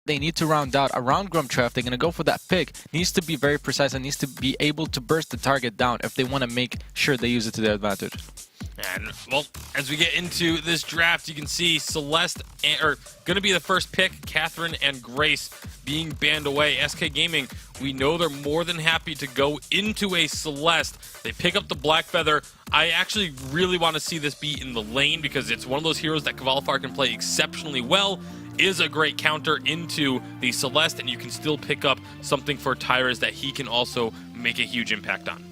they need to round out around Grumtra, if they're going to go for that pick, needs to be very precise and needs to be able to burst the target down if they want to make sure they use it to their advantage. And, well, as we get into this draft, you can see Celeste, going to be the first pick, Catherine and Grace being banned away. SK Gaming, we know they're more than happy to go into a Celeste. They pick up the Black Feather. I actually really want to see this be in the lane because it's one of those heroes that Kvalifar can play exceptionally well, is a great counter into the Celeste, and you can still pick up something for Tyrus that he can also make a huge impact on.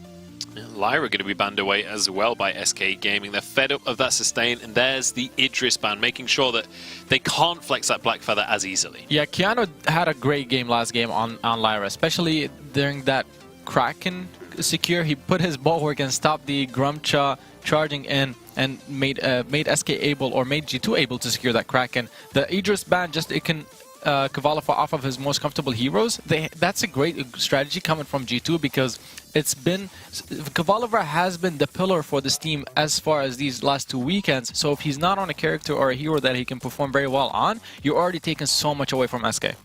Lyra going to be banned away as well by SK Gaming. They're fed up of that sustain, and there's the Idris ban, making sure that they can't flex that Black Feather as easily. Yeah, Keanu had a great game last game on Lyra, especially during that Kraken secure. He put his bulwark and stopped the Grumcha charging in and made SK able, or made G2 able to secure that Kraken. The Idris ban, it can Kvalifar off of his most comfortable heroes. That's a great strategy coming from G2 because Kvalifar has been the pillar for this team as far as these last 2 weekends. So if he's not on a character or a hero that he can perform very well on, you're already taking so much away from SK.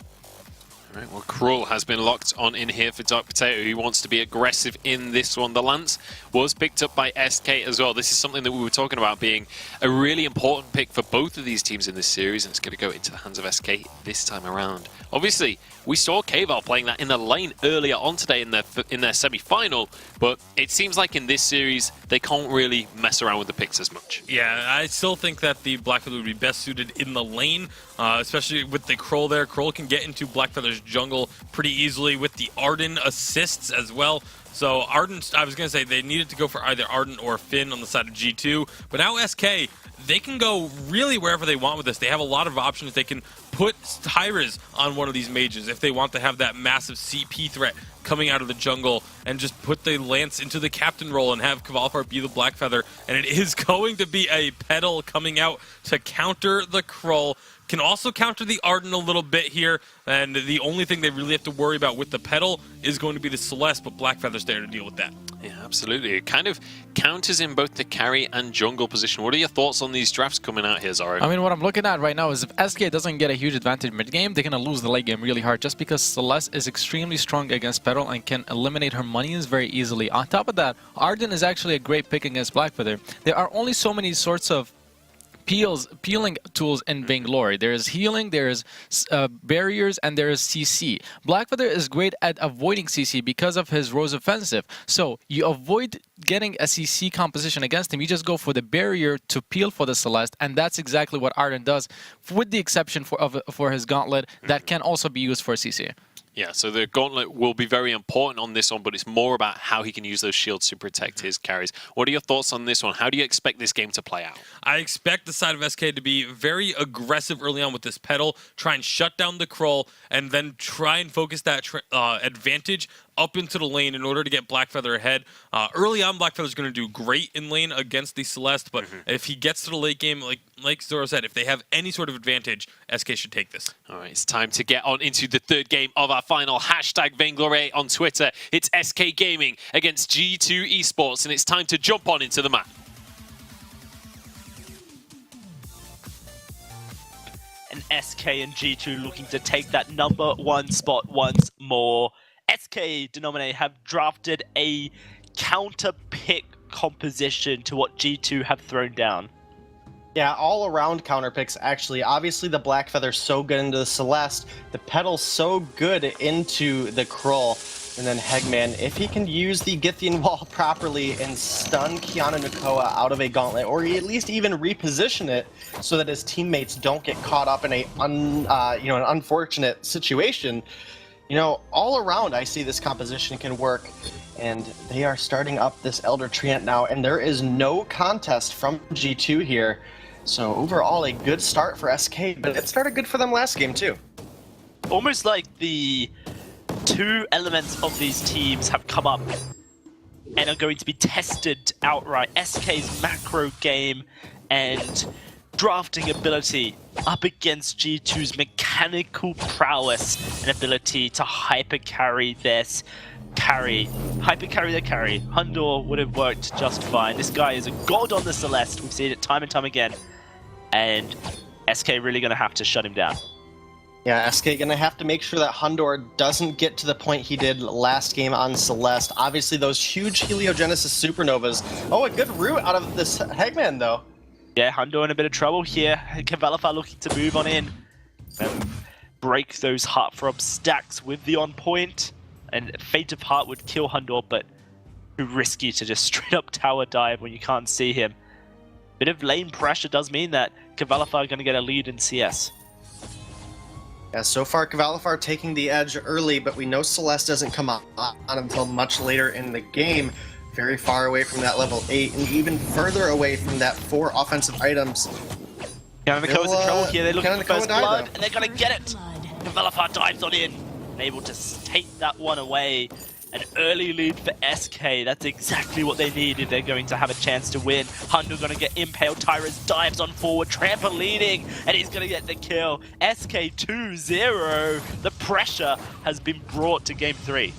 Right, well, Cruel has been locked on in here for Dark Potato. He wants to be aggressive in this one. The Lance was picked up by SK as well. This is something that we were talking about being a really important pick for both of these teams in this series, and it's going to go into the hands of SK this time around. Obviously, we saw Kval playing that in the lane earlier on today in their semi-final, but it seems like in this series, they can't really mess around with the picks as much. Yeah, I still think that the Black Feather would be best suited in the lane, especially with the Kroll there. Kroll can get into Black Feather's jungle pretty easily with the Arden assists as well. So Arden, I was going to say they needed to go for either Arden or Finn on the side of G2, but now SK, they can go really wherever they want with this. They have a lot of options. They can put Tyrus on one of these mages if they want to have that massive CP threat coming out of the jungle, and just put the Lance into the captain role and have Kvalifar be the Black Feather. And it is going to be a Petal coming out to counter the Kroll. Can also counter the Arden a little bit here, and the only thing they really have to worry about with the Petal is going to be the Celeste, but Black Feather's there to deal with that. Yeah, absolutely. It kind of counters in both the carry and jungle position. What are your thoughts on these drafts coming out here, Zoro? I mean, what I'm looking at right now is if SK doesn't get a huge advantage mid-game, they're going to lose the late game really hard just because Celeste is extremely strong against Petal and can eliminate her minions very easily. On top of that, Arden is actually a great pick against Black Feather. There are only so many sorts of peeling tools in Vainglory. There is healing, there is barriers, and there is CC. Black Feather is great at avoiding CC because of his Rose Offensive. So you avoid getting a CC composition against him. You just go for the barrier to peel for the Celeste, and that's exactly what Arden does, with the exception for his Gauntlet that can also be used for CC. Yeah, so the Gauntlet will be very important on this one, but it's more about how he can use those shields to protect his carries. What are your thoughts on this one? How do you expect this game to play out? I expect the side of SK to be very aggressive early on with this Petal, try and shut down the Kroll, and then try and focus that advantage up into the lane in order to get Black Feather ahead. Early on, Black Feather's going to do great in lane against the Celeste, but if he gets to the late game, like Zoro said, if they have any sort of advantage, SK should take this. All right, it's time to get on into the third game of our final. Hashtag Vainglory on Twitter. It's SK Gaming against G2 Esports, and it's time to jump on into the map. And SK and G2 looking to take that #1 spot once more. SK Denominator have drafted a counter pick composition to what G2 have thrown down. Yeah, all around counter picks actually. Obviously the Black Feather's so good into the Celeste, the Petal's so good into the Kroll, and then Hegman, if he can use the Githian wall properly and stun Keanu Nakoa out of a gauntlet, or at least even reposition it so that his teammates don't get caught up in an unfortunate situation. You know, all around I see this composition can work, and they are starting up this Elder Treant now, and there is no contest from G2 here. So overall, a good start for SK, but it started good for them last game too. Almost like the two elements of these teams have come up and are going to be tested outright. SK's macro game and drafting ability up against G2's mechanical prowess and ability to hyper carry this hyper carry their carry. Hundor would have worked just fine. This guy is a god on the Celeste. We've seen it time and time again. And SK really going to have to shut him down. Yeah, SK gonna have to make sure that Hundor doesn't get to the point he did last game on Celeste. Obviously, those huge Heliogenesis supernovas. Oh, a good route out of this Hegman, though. Yeah, Hundor in a bit of trouble here. Cavalifar looking to move on in and break those Heartthrob stacks with the on point. And Fate of Heart would kill Hundor, but too risky to just straight up tower dive when you can't see him. Bit of lane pressure does mean that Cavalifar are going to get a lead in CS. Yeah, so far Cavalifar taking the edge early, but we know Celeste doesn't come on until much later in the game. Very far away from that level 8, and even further away from that 4 offensive items. Kananakoa's in trouble here. They're looking for first blood, though. and they're going to get it. Cavalifar dives on in, and able to take that one away. An early lead for SK. That's exactly what they need if they're going to have a chance to win. Hunter going to get impaled. Tyrus dives on forward, trampolining, and he's going to get the kill. SK 2-0. The pressure has been brought to game 3.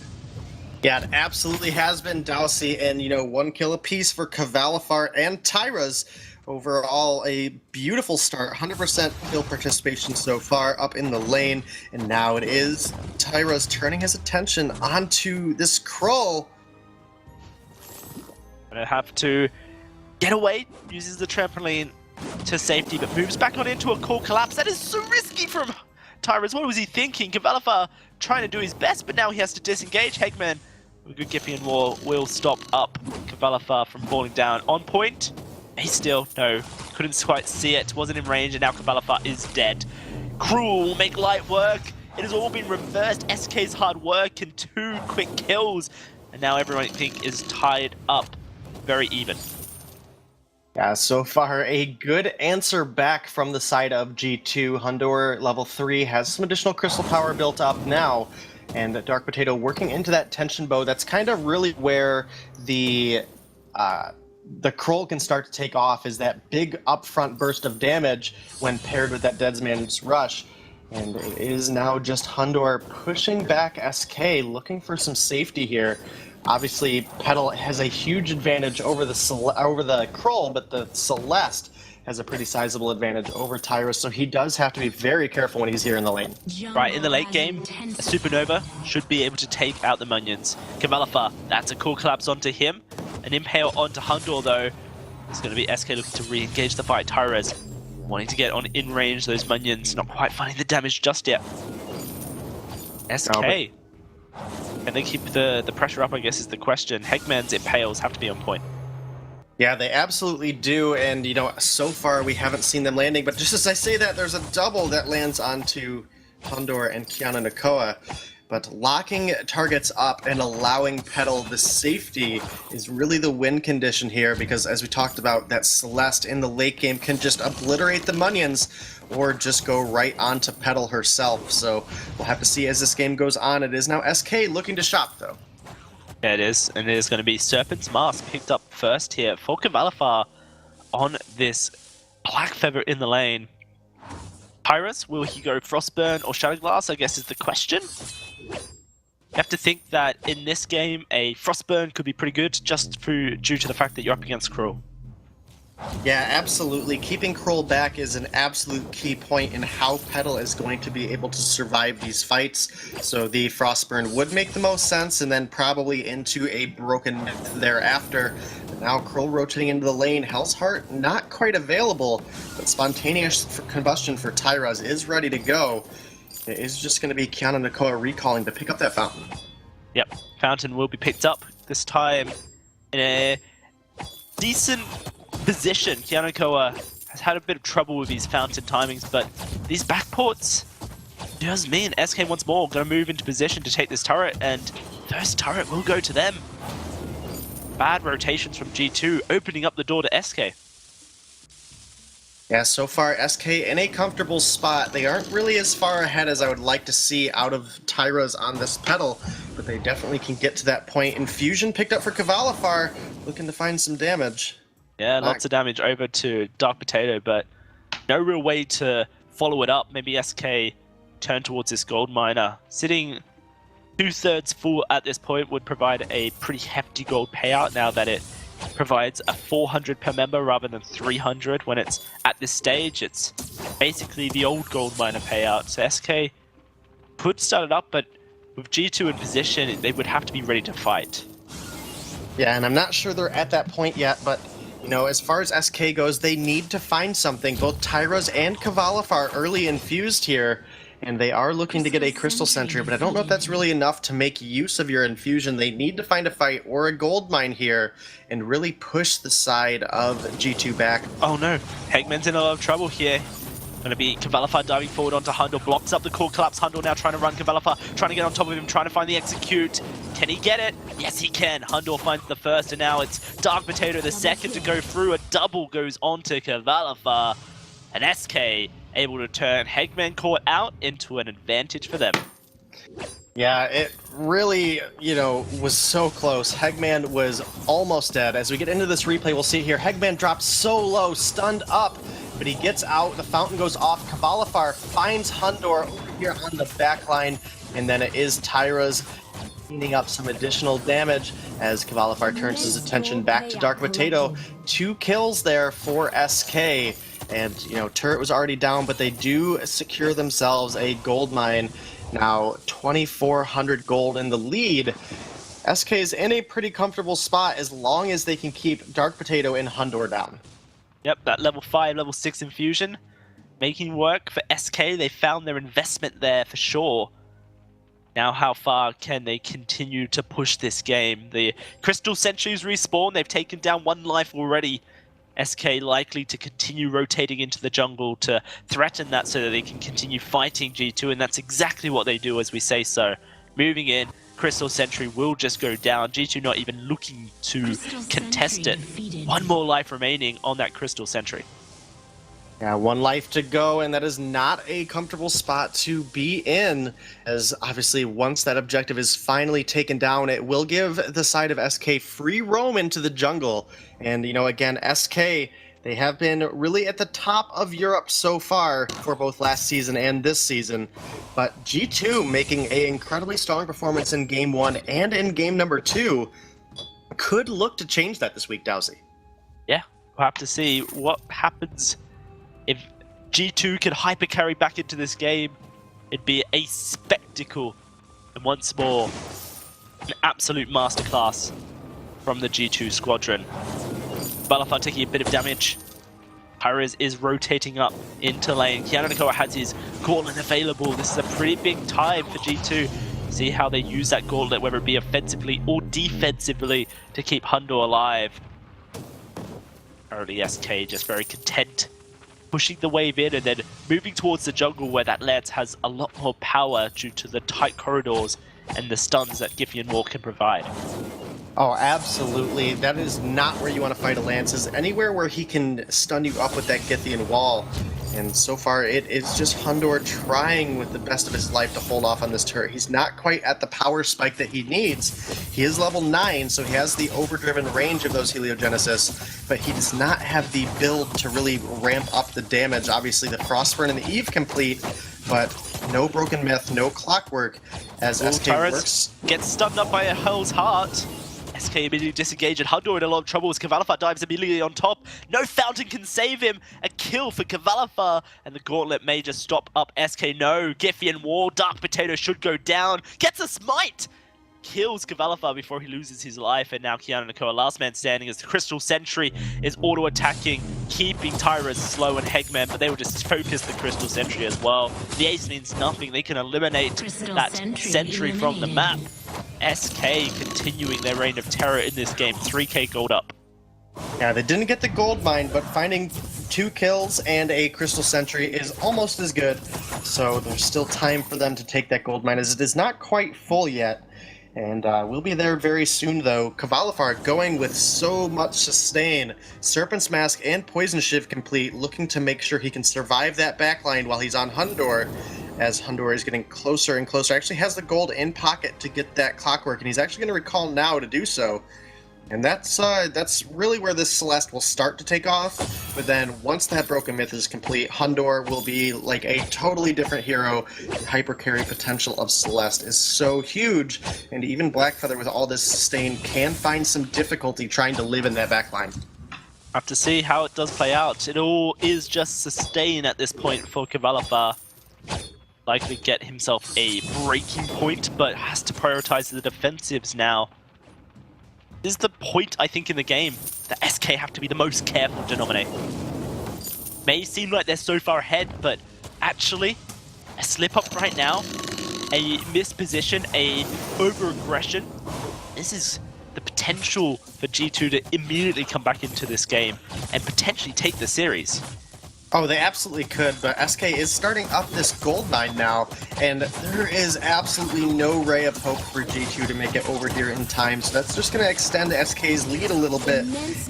Yeah, it absolutely has been Dowsey, and 1 kill apiece for Cavalifar and Tyra's. Overall, a beautiful start, 100% kill participation so far up in the lane, and now it is Tyra's turning his attention onto this Krull. Gonna have to get away, uses the trampoline to safety, but moves back on into a core collapse. That is so risky from Tyra's. What was he thinking? Cavalifar trying to do his best, but now he has to disengage. Hegman with a good Gippian wall will stop up Cavalifar from falling down. On point. He still, no, couldn't quite see it, wasn't in range, and now Cavalifar is dead. Cruel will make light work. It has all been reversed. SK's hard work and 2 quick kills. And now everyone, I think, is tied up. Very even. Yeah, so far a good answer back from the side of G2. Hundor level 3 has some additional crystal power built up now. And Dark Potato working into that tension bow. That's kind of really where the Krull can start to take off, is that big upfront burst of damage when paired with that Deadsman's Rush. And it is now just Hundor pushing back SK, looking for some safety here. Obviously, Petal has a huge advantage over the Krull, but the Celeste has a pretty sizable advantage over Tyrus, so he does have to be very careful when he's here in the lane. Right, in the late game, a Supernova should be able to take out the minions. Cavalifar, that's a cool collapse onto him. An impale onto Hundor, though. It's going to be SK looking to re-engage the fight. Tyrus wanting to get on in range those minions, not quite finding the damage just yet. SK. Can they keep the pressure up, I guess, is the question. Hegman's impales have to be on point. Yeah, they absolutely do, and so far we haven't seen them landing, but just as I say that, there's a double that lands onto Hundor and Kiana Nakoa. But locking targets up and allowing Petal the safety is really the win condition here, because as we talked about, that Celeste in the late game can just obliterate the minions or just go right onto Petal herself. So we'll have to see as this game goes on. It is now SK looking to shop, though. Yeah, it is, and it is going to be Serpent's Mask picked up first here for Cavalifar on this Black Feather in the lane. Tyrus, will he go Frostburn or Shadowglass, I guess is the question. You have to think that in this game, a Frostburn could be pretty good just due to the fact that you're up against Krull. Yeah, absolutely. Keeping Krull back is an absolute key point in how Petal is going to be able to survive these fights. So the Frostburn would make the most sense, and then probably into a Broken Myth thereafter. But now Krull rotating into the lane. Hell's Heart not quite available, but Spontaneous Combustion for Tyraz is ready to go. It is just going to be Kiana Nakoa recalling to pick up that Fountain. Yep, Fountain will be picked up this time in a decent position. Kiana Nakoa has had a bit of trouble with these Fountain timings, but these backports does mean SK once more going to move into position to take this turret, and first turret will go to them. Bad rotations from G2, opening up the door to SK. Yeah, so far SK in a comfortable spot. They aren't really as far ahead as I would like to see out of Tyra's on this Petal, but they definitely can get to that point. Infusion picked up for Cavalifar, looking to find some damage. Yeah, lots of damage over to Dark Potato, but no real way to follow it up. Maybe SK turn towards this gold miner. Sitting 2/3 full at this point would provide a pretty hefty gold payout now that it provides a 400 per member rather than 300 when it's at this stage. It's basically the old gold miner payout. So SK could start it up, but with G2 in position, they would have to be ready to fight. Yeah, and I'm not sure they're at that point yet, but you know, as far as SK goes, they need to find something. Both Tyras and Kavalif are early infused here, and they are looking to get a Crystal Sentry, but I don't know if that's really enough to make use of your infusion. They need to find a fight or a gold mine here and really push the side of G2 back. Oh no, Hegman's in a lot of trouble here. Gonna be Kavalifar diving forward onto Hundor, blocks up the core collapse. Hundor now trying to run Kavalifar, trying to get on top of him, trying to find the execute. Can he get it? Yes, he can. Hundor finds the first, and now it's Dark Potato the second to go through. A double goes onto Kavalifar, and SK able to turn Hegman caught out into an advantage for them. Yeah, it really, you know, was so close. Hegman was almost dead. As we get into this replay, we'll see here, Hegman drops so low, stunned up, but he gets out, the fountain goes off, Kavalifar finds Hundor over here on the back line, and then it is Tyra's cleaning up some additional damage as Kavalifar turns his attention back to Dark Potato. 2 kills there for SK, and, you know, turret was already down, but they do secure themselves a gold mine. Now, 2,400 gold in the lead. SK is in a pretty comfortable spot as long as they can keep Dark Potato and Hundor down. Yep, that level 5, level 6 infusion making work for SK. They found their investment there for sure. Now how far can they continue to push this game? The Crystal Sentries respawn. They've taken down 1 life already. SK likely to continue rotating into the jungle to threaten that so that they can continue fighting G2, and that's exactly what they do as we say so. Moving in, Crystal Sentry will just go down. G2 not even looking to contest it. 1 more life remaining on that Crystal Sentry. Yeah, 1 life to go, and that is not a comfortable spot to be in, as obviously once that objective is finally taken down, it will give the side of SK free roam into the jungle. And, you know, again, SK, they have been really at the top of Europe so far for both last season and this season, but G2 making an incredibly strong performance in Game 1 and in Game number 2 could look to change that this week, Dowsy. Yeah, we'll have to see what happens. If G2 can hyper carry back into this game, it'd be a spectacle. And once more, an absolute masterclass from the G2 squadron. Balafar taking a bit of damage. Pyrez is rotating up into lane. Kianakoa has his gauntlet available. This is a pretty big time for G2. See how they use that gauntlet, whether it be offensively or defensively, to keep Hundor alive. Currently SK just very content, pushing the wave in and then moving towards the jungle where that Lance has a lot more power due to the tight corridors and the stuns that Githyan Wall can provide. Oh, absolutely. That is not where you want to fight a Lance. Is anywhere where he can stun you up with that Githyan Wall. And so far, it is just Hundor trying with the best of his life to hold off on this turret. He's not quite at the power spike that he needs. He is level 9, so he has the overdriven range of those Heliogenesis, but he does not have the build to really ramp up the damage. Obviously, the Frostburn and the Eve complete, but no Broken Myth, no Clockwork, as SK works. Gets stunned up by a Hell's Heart. SK immediately disengaged, and Hundor in a lot of trouble as Kavalifar dives immediately on top. No fountain can save him. A kill for Kavalifar, and the gauntlet may just stop up SK. No, Githyan Wall, Dark Potato should go down. Gets a smite! Kills Kavalifar before he loses his life, and now Kianakoa last man standing as the Crystal Sentry is auto-attacking, keeping Tyra slow and Hegman, but they will just focus the Crystal Sentry as well. The ace means nothing. They can eliminate that Sentry from the map. SK continuing their reign of terror in this game, 3k gold up. Yeah, they didn't get the gold mine, but finding 2 kills and a Crystal Sentry is almost as good. So there's still time for them to take that gold mine, as it is not quite full yet. And we'll be there very soon, though. Kavalifar going with so much sustain. Serpent's Mask and Poison Shiv complete, looking to make sure he can survive that backline while he's on Hundor, as Hundor is getting closer and closer. Actually has the gold in pocket to get that Clockwork, and he's actually going to recall now to do so. And that's really where this Celeste will start to take off. But then once that Broken Myth is complete, Hundor will be like a totally different hero. The hyper carry potential of Celeste is so huge, and even Blackfeather with all this sustain can find some difficulty trying to live in that backline. Have to see how it does play out. It all is just sustain at this point for Kavalafar. Likely get himself a breaking point, but has to prioritize the defensives now. This is the point, I think, in the game that SK have to be the most careful to nominate. May seem like they're so far ahead, but actually, a slip up right now, a misposition, a over-aggression, this is the potential for G2 to immediately come back into this game and potentially take the series. Oh, they absolutely could, but SK is starting up this gold mine now, and there is absolutely no ray of hope for G2 to make it over here in time, so that's just going to extend SK's lead a little bit.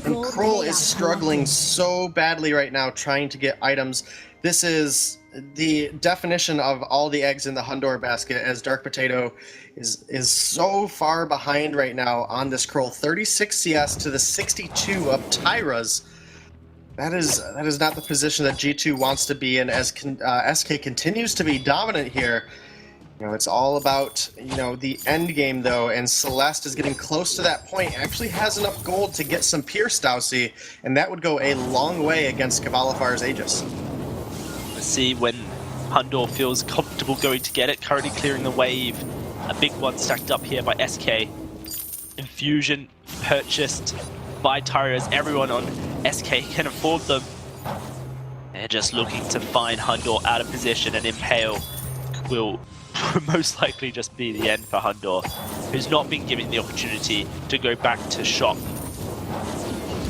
And Kroll is struggling so badly right now trying to get items. This is the definition of all the eggs in the Hundor basket, as Dark Potato is so far behind right now on this Kroll. 36 CS to the 62 of Tyra's. That is not the position that G2 wants to be in, as SK continues to be dominant here. You know, it's all about, you know, the end game though, and Celeste is getting close to that point. Actually has enough gold to get some Pierce Dowsey, and that would go a long way against Kavalafar's Aegis. Let's see when Hundor feels comfortable going to get it. Currently clearing the wave. A big one stacked up here by SK. Infusion purchased by Tyra, as everyone on SK can afford them. They're just looking to find Hundor out of position, and Impale will most likely just be the end for Hundor, who's not been given the opportunity to go back to shop.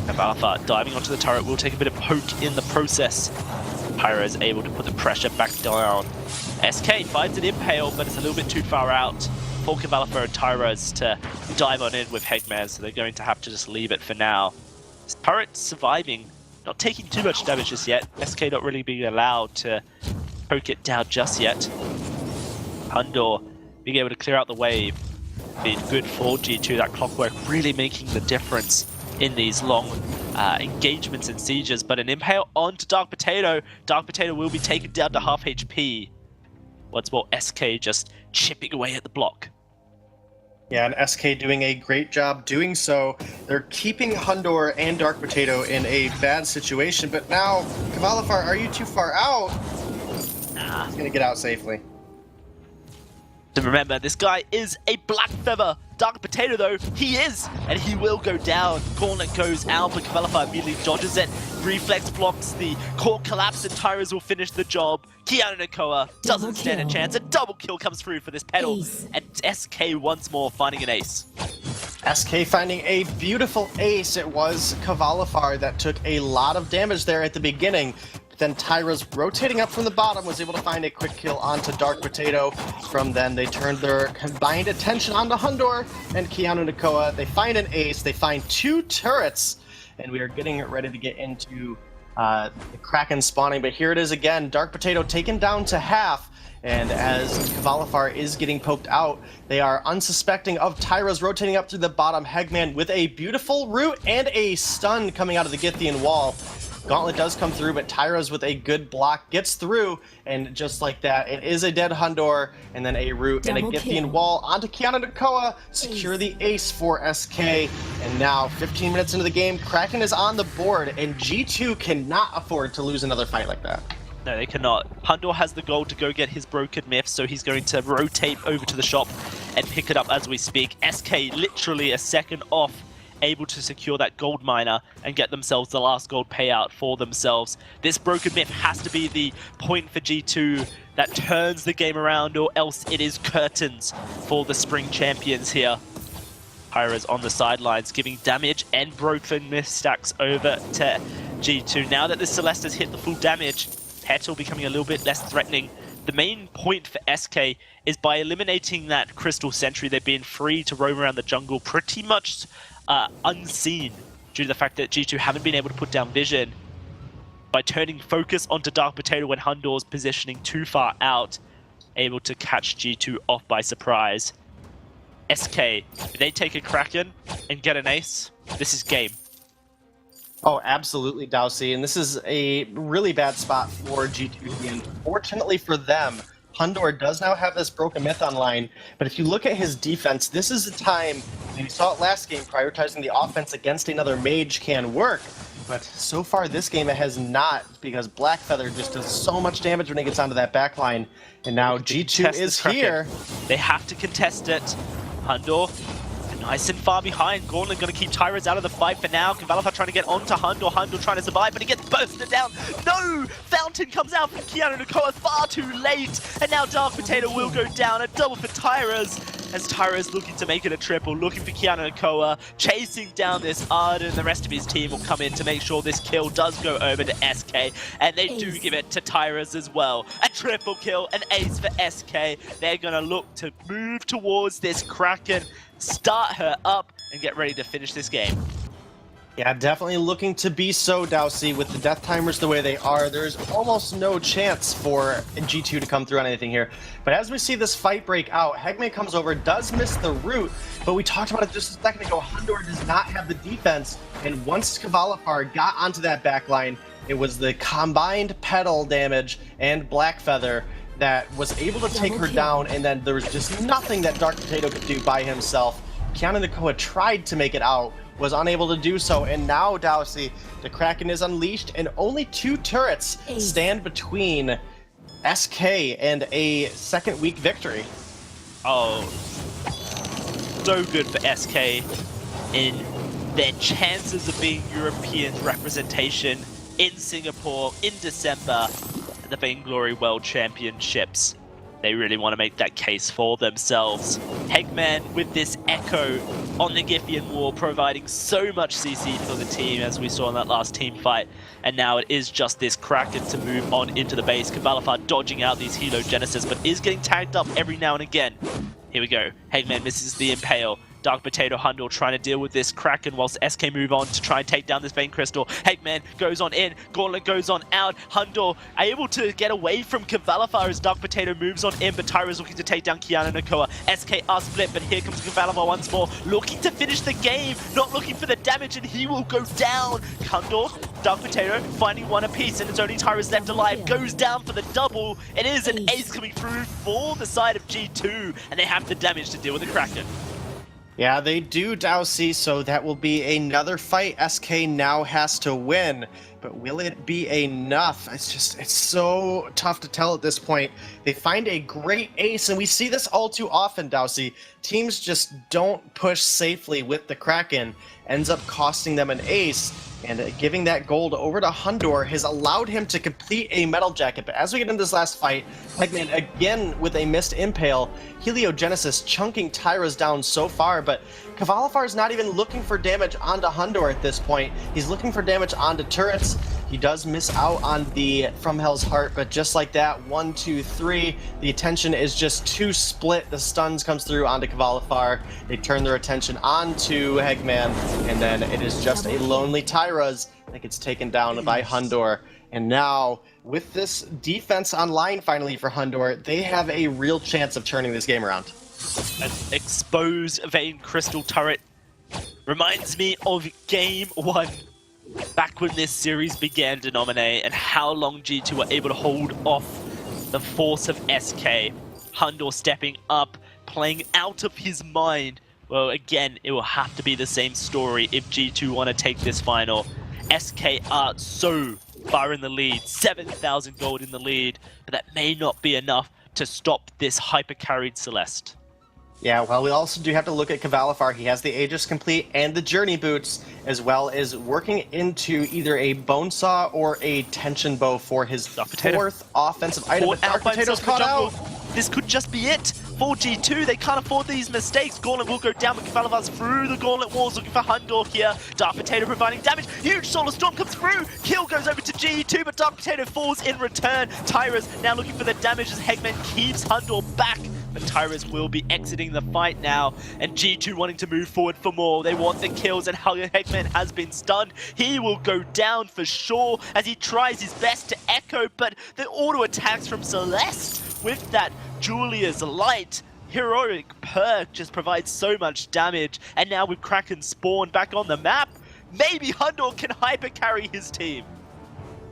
Kavalafar diving onto the turret will take a bit of poke in the process. Pyra is able to put the pressure back down. SK finds an Impale, but it's a little bit too far out for Kavalafar and Tyra's to dive on in with Hegman, so they're going to have to just leave it for now. This turret surviving, not taking too much damage just yet. SK not really being allowed to poke it down just yet. Hundor being able to clear out the wave, being good for G2. That clockwork really making the difference in these long engagements and sieges. But an Impale onto Dark Potato. Dark Potato will be taken down to half HP. What's more, SK just chipping away at the block. Yeah, and SK doing a great job doing so. They're keeping Hundor and Dark Potato in a bad situation, but now, Kavalafar, are you too far out? Nah. He's gonna get out safely. To remember, this guy is a Black Feather. Dark Potato, though, he is, and he will go down. Gauntlet goes out, but Kavalafar immediately dodges it. Reflex blocks the core collapse, and Tyras will finish the job. Kiana Nakoa doesn't stand a chance. A double kill comes through for this pedal, and SK once more finding an ace. SK finding a beautiful ace. It was Kavalafar that took a lot of damage there at the beginning. Then Tyra's rotating up from the bottom was able to find a quick kill onto Dark Potato. From then, they turned their combined attention onto Hundor and Keanu Nakoa. They find an ace, they find 2 turrets, and we are getting ready to get into the Kraken spawning. But here it is again, Dark Potato taken down to half. And as Kavalafar is getting poked out, they are unsuspecting of Tyra's rotating up through the bottom. Hegman with a beautiful root and a stun coming out of the Githian wall. Gauntlet does come through, but Tyra's with a good block gets through, and just like that, it is a dead Hundor, and then a root and a Githian wall onto Kiana Nakoa, secure the ace for SK, and now 15 minutes into the game, Kraken is on the board, and G2 cannot afford to lose another fight like that. No, they cannot. Hundor has the goal to go get his broken myth, so he's going to rotate over to the shop and pick it up as we speak. SK literally a second off, able to secure that gold miner and get themselves the last gold payout for themselves. This broken myth has to be the point for G2 that turns the game around, or else it is curtains for the spring champions here. Pyra's on the sidelines giving damage and broken myth stacks over to G2. Now that the Celeste has hit the full damage, Petal becoming a little bit less threatening. The main point for SK is by eliminating that Crystal Sentry, they've been free to roam around the jungle pretty much unseen due to the fact that G2 haven't been able to put down vision. By turning focus onto Dark Potato when Hundor's positioning too far out, able to catch G2 off by surprise. SK, if they take a Kraken and get an ace, this is game. Oh, absolutely, Dowsey, and this is a really bad spot for G2 to be in. Fortunately for them, Hundor does now have this broken myth online, but if you look at his defense, this is the time, and you saw it last game, prioritizing the offense against another mage can work. But so far this game it has not, because Blackfeather just does so much damage when he gets onto that back line. And now G2 is here. They have to contest it. Hundor nice and far behind. Gauntlet going to keep Tyrus out of the fight for now. Cavalifar trying to get onto Hundor. Hundor trying to survive, but he gets bursted down. No! Fountain comes out from Keanu Nakoa far too late. And now Dark Potato will go down. A double for Tyrus. As Tyrus looking to make it a triple, looking for Keanu Nakoa, chasing down this Arden. The rest of his team will come in to make sure this kill does go over to SK. And they do give it to Tyrus as well. A triple kill, an ace for SK. They're going to look to move towards this Kraken, start her up, and get ready to finish this game. Yeah, definitely looking to be so, Dowsey. With the death timers the way they are, there's almost no chance for G2 to come through on anything here. But as we see this fight break out, Hegme comes over, does miss the root, but we talked about it just a second ago, Hundor does not have the defense, and once Cavalifar got onto that back line, it was the combined pedal damage and Blackfeather that was able to take her down, and then there was just nothing that Dark Potato could do by himself. Keanu Nakoa tried to make it out, was unable to do so, and now, Dowsey, the Kraken is unleashed, and only 2 turrets stand between SK and a second week victory. Oh, so good for SK in their chances of being European representation in Singapore in December at the Vainglory World Championships. They really want to make that case for themselves. Hegman with this Echo on the Githian wall, providing so much CC for the team, as we saw in that last team fight. And now it is just this Kraken to move on into the base. Cavalifar dodging out these Helo Genesis, but is getting tagged up every now and again. Here we go. Hegman misses the Impale. Dark Potato Hundor trying to deal with this Kraken whilst SK move on to try and take down this Vein Crystal. Hegman goes on in, Gauntlet goes on out. Hundor able to get away from Cavalifar as Dark Potato moves on in, but Tyra is looking to take down Keanu Nakoa. SK are split, but here comes Cavalifar once more, looking to finish the game, not looking for the damage, and he will go down. Hundor, Dark Potato finding one apiece, and it's only Tyrus left alive, goes down for the double. It is an ace coming through for the side of G2, and they have the damage to deal with the Kraken. Yeah, they do, Dowsey, so that will be another fight SK now has to win. But will it be enough? It's so tough to tell at this point. They find a great ace, and we see this all too often, Dowsey. Teams just don't push safely with the Kraken. Ends up costing them an ace, and giving that gold over to Hundor has allowed him to complete a Metal Jacket. But as we get into this last fight, Hegman again with a missed Impale. Heliogenesis chunking Tyra's down so far, but Cavalifar is not even looking for damage onto Hundor at this point. He's looking for damage onto turrets. He does miss out on the From Hell's Heart, but just like that, 1, 2, 3, the attention is just too split. The stuns comes through onto Cavalifar. They turn their attention onto Hegman, and then it is just a lonely Tyra's that gets taken down by Hundor. And now, with this defense online finally for Hundor, they have a real chance of turning this game around. An exposed Vein Crystal turret reminds me of Game 1. Back when this series began, Denominate, and how long G2 were able to hold off the force of SK. Hundor stepping up, playing out of his mind. Well, again, it will have to be the same story if G2 want to take this final. SK are so far in the lead, 7,000 gold in the lead, but that may not be enough to stop this hyper-carried Celeste. Yeah, well, we also do have to look at Cavalifar. He has the Aegis Complete and the Journey Boots, as well as working into either a Bone Saw or a Tension Bow for his fourth offensive item. But Dark Potato's caught out. This could just be it for G2. They can't afford these mistakes. Gauntlet will go down, but Cavalifar's through the Gauntlet walls looking for Hundor here. Dark Potato providing damage. Huge Solar Storm comes through. Kill goes over to G2, but Dark Potato falls in return. Tyrus now looking for the damage as Hegman keeps Hundor back. But Tyrus will be exiting the fight now, and G2 wanting to move forward for more. They want the kills, and Hegman has been stunned. He will go down for sure as he tries his best to echo, but the auto attacks from Celeste with that Julia's Light heroic perk just provides so much damage. And now with Kraken spawned back on the map, maybe Hundor can hyper carry his team.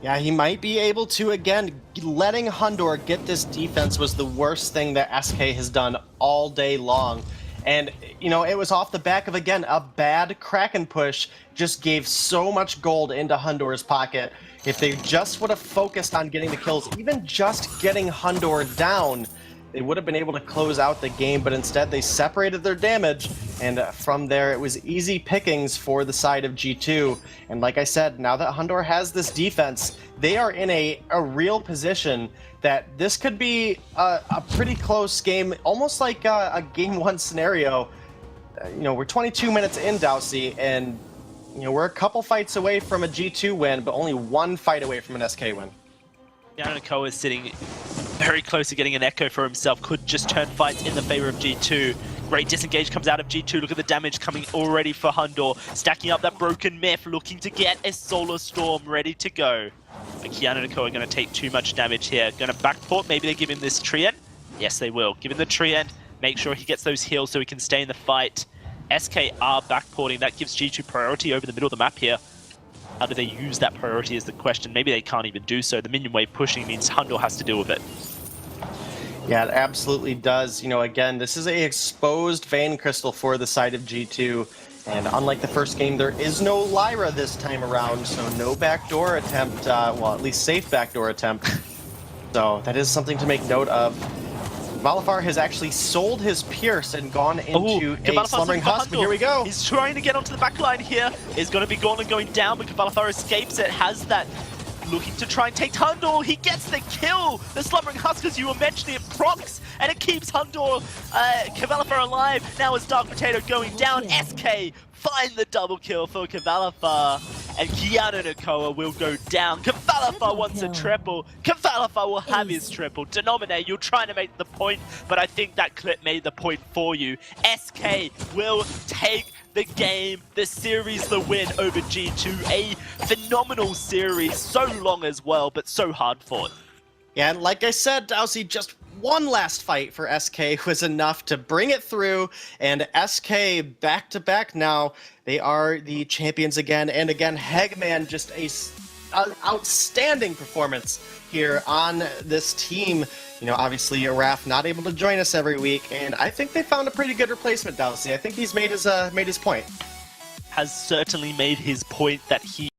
Yeah, he might be able to again. Letting Hundor get this defense was the worst thing that SK has done all day long. And, you know, it was off the back of, again, a bad Kraken push, just gave so much gold into Hundor's pocket. If they just would have focused on getting the kills, even just getting Hundor down, they would have been able to close out the game, but instead they separated their damage, and from there it was easy pickings for the side of G2. And like I said, now that Hundor has this defense, they are in a real position that this could be a pretty close game, almost like a game one scenario. You know, we're 22 minutes in, Dowsey, and you know, we're a couple fights away from a G2 win, but only one fight away from an SK win. Yanako is sitting very close to getting an echo for himself, could just turn fights in the favor of G2. Great disengage comes out of G2, look at the damage coming already for Hundor, stacking up that broken myth, looking to get a Solar Storm ready to go. But Kiana and Ko are going to take too much damage here, going to backport, maybe they give him this tree end? Yes they will, give him the tree end, make sure he gets those heals so he can stay in the fight. SK are backporting, that gives G2 priority over the middle of the map here. How do they use that priority is the question. Maybe they can't even do so. The minion wave pushing means Hundor has to deal with it. Yeah, it absolutely does. You know, again, this is a exposed Vein Crystal for the side of G2. And unlike the first game, there is no Lyra this time around, so no backdoor attempt, well, at least safe backdoor attempt. So that is something to make note of. Malafar has actually sold his Pierce and gone into a Slumbering Husk, but here we go. He's trying to get onto the back line here. Is going to be Gauntlet going down, but Kavalafar escapes it, has that looking to try and take Hundor. He gets the kill! The Slumbering Husk, as you were mentioning, it procs, and it keeps Hundor, Kavalafar alive. Now is Dark Potato going down. SK find the double kill for Kavalafar, and Kiana Nakoa will go down. Kavalafar wants a triple. Kavalafar will have his triple. Denominator, you're trying to make the point, but I think that clip made the point for you. SK will take the game, the series, the win over G2. A phenomenal series, so long as well, but so hard fought. Yeah, and like I said, Dowsey, just one last fight for SK was enough to bring it through, and SK back-to-back now, they are the champions again, and again, Hegman, just an outstanding performance here on this team. You know, obviously, Araf not able to join us every week, and I think they found a pretty good replacement, Dowsey. I think he's made his point. Has certainly made his point that he